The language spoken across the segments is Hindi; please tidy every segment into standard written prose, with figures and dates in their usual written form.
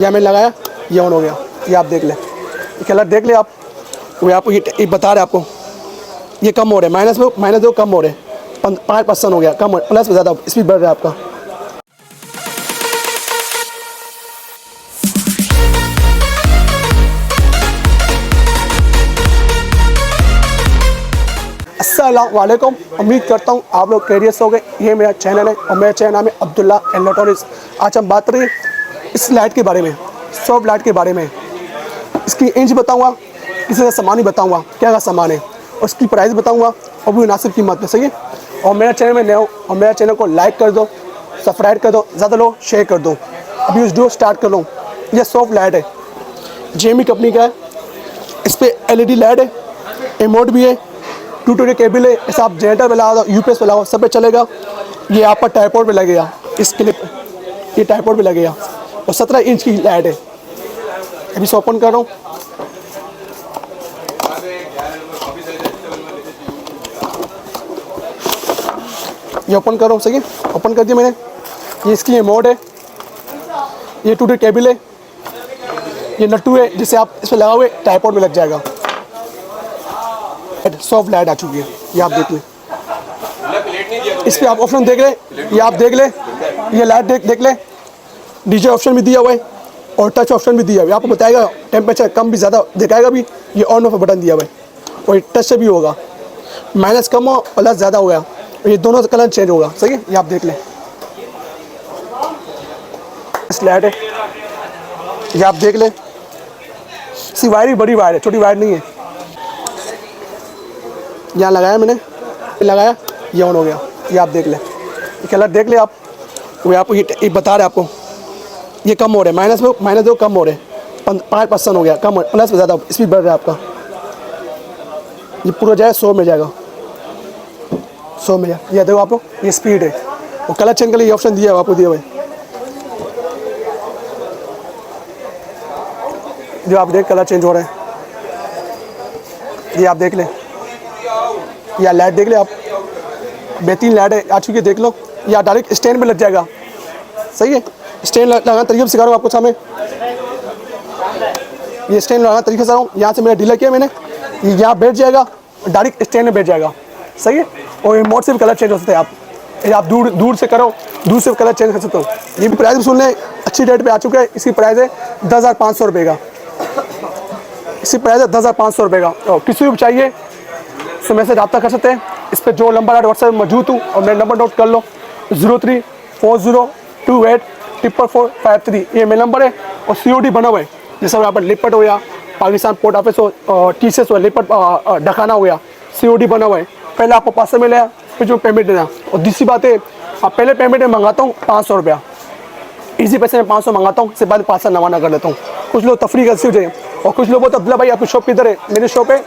या मैंने लगाया, ये ऑन हो गया। ये आप देख लें, कलर देख ले आप। वो आपको ये बता रहे आपको ये कम हो रहे हैं, माइनस दो कम हो रहे हैं, 5% हो गया कम, प्लस में ज़्यादा स्पीड बढ़ रहा है आपका। अस्सलाम वालेकुम, उम्मीद करता हूँ आप लोग खैरियत से हो गए। ये मेरा चैनल है और मेरा चैनल नाम है अब्दुल्ला इलेक्ट्रॉनिक्स। आज हम बात करें इस लाइट के बारे में, सॉफ्ट लाइट के बारे में। इसकी इंच बताऊँगा, इसी का सामान ही बताऊँगा, क्या सामान है, और उसकी प्राइस बताऊँगा, और भी मुनासिब कीमत में। सही है। और मेरा चैनल में नए हो और मेरा चैनल को लाइक कर दो, सब्सक्राइब कर दो, ज़्यादा लोग शेयर कर दो। अभी वीडियो स्टार्ट कर लो। यह सॉफ्ट लाइट है, जेमी कंपनी का है। इस पर LED लाइट है, रिमोट भी है, 220 केबल है। ऐसा आप जनरेटर पे लगा दो, UPS पे लगाओ, सब पे चलेगा। ये आपका ट्राइपॉड पे लगेगा, इस क्लिप ये ट्राइपॉड पे लगेगा, और 17 इंच की लाइट है। अभी से ओपन कर रहा हूँ। ये ओपन कर रहा हूँ। सही है, ओपन कर दिया मैंने। ये इसकी रिमोट है, ये 220 केबल है, ये नट्टू है जिसे आप इस पर लगा हुए ट्राइपॉड में लग जाएगा। सॉफ्ट लाइट आ चुकी है, ये आप देख लें। इस पर आप ऑप्शन देख लें, ये आप देख लें, ये लाइट देख लें। DJ ऑप्शन भी दिया हुआ है और टच ऑप्शन भी दिया हुआ है। आपको बताएगा टेम्परेचर कम भी ज़्यादा दिखाएगा भी। ये ऑन ऑफ बटन दिया हुआ है, और टच से भी होगा, माइनस कम हो प्लस ज़्यादा हो गया, और ये दोनों कलर चेंज होगा। सही है, ये आप देख लें। इस लाइट है, ये आप देख लें। इसकी वायर भी बड़ी वायर है, छोटी वायर नहीं है। यहाँ लगाया मैंने, लगाया, ये ऑन हो गया। ये आप देख लें, ये कलर देख ले आप। वो आपको ये बता रहे आपको ये कम हो रहे हैं, माइनस दो कम हो रहे हैं, 5% हो गया कम, प्लस में ज़्यादा स्पीड बढ़ रहा है आपका। ये पूरा जाए 100 में जाएगा, 100 में जाए। ये देखो आपको, ये स्पीड है। और कलर चेंज के लिए ये ऑप्शन दिया हुआ आपको, दिया हुआ है। जो आप देख कलर चेंज हो रहे हैं, ये आप देख लें। या लाइट देख ले आप, बेहतरीन लाइट है आ चुकी है, देख लो। या डायरेक्ट स्टैंड में लग जाएगा। सही है, स्टैंड लगाना तरीके से सिखा रहा हूँ आपको सामने। ये स्टैंड लगाना तरीके से रहा हूँ, यहाँ से मैंने डीलर किया मैंने, ये यहाँ बैठ जाएगा, डायरेक्ट स्टैंड में बैठ जाएगा। सही है। और रिमोट से भी कलर चेंज हो सकते हैं आप, ये आप दूर से करो, दूर से कलर चेंज कर सकते हो। ये भी प्राइस भी सुन लें, अच्छी रेट पे आ चुका है। इसकी प्राइस है 10,500 रुपये का। इसकी प्राइस है 10,500 रुपये का। और किसी को भी चाहिए तो मेरे से रब्ता कर सकते हैं। इस पर जो नंबर व्हाट्सएप में मौजूद हूँ, और मेरा नंबर नोट कर लो, 0340284453। ये मेरा नंबर है। और COD बना हुआ है, जैसे यहाँ पर लिपट हो या पाकिस्तान पोर्ट ऑफिस हो, TCS हो, लिपट ढकाना हो गया, COD बना हुआ है। पहले आपको पार्सल मिलेगा, फिर जो पेमेंट देना। और दूसरी बात है, आप पहले पेमेंट में मंगाता हूँ 500 रुपया, इसी पैसे में 500 मंगाता हूँ, इसके बाद पार्सल रवाना कर लेता हूँ। कुछ लोग तफरी कर सकते हैं, और कुछ लोग बोलते अब्दुल्ला भाई आपकी शॉप किधर है? मेरी शॉप है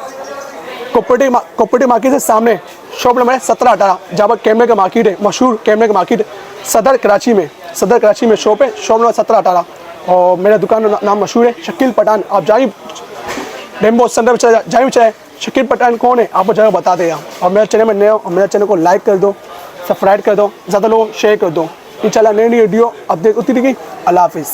कोऑपरेटिव मार्केट से सामने, शॉप नंबर है 17-18, जहाँ पर कैमरे का मार्केट है, मशहूर कैमरे का मार्केट, सदर कराची में शॉप है, शॉप नंबर 17-18। और मेरा दुकान का नाम मशहूर है शकील पठान। आप जाइए डेम्बो सेंटर जाइए, चाहे शकील पठान कौन है आपको जगह बता देगा। और मेरे चैनल में नए हो और मेरे चैनल को लाइक कर दो, सब्सक्राइब कर दो, ज़्यादा लोग शेयर कर दो। इंशाल्लाह नई वीडियो अपडेट होती रहेगी। अल्लाह हाफिज़।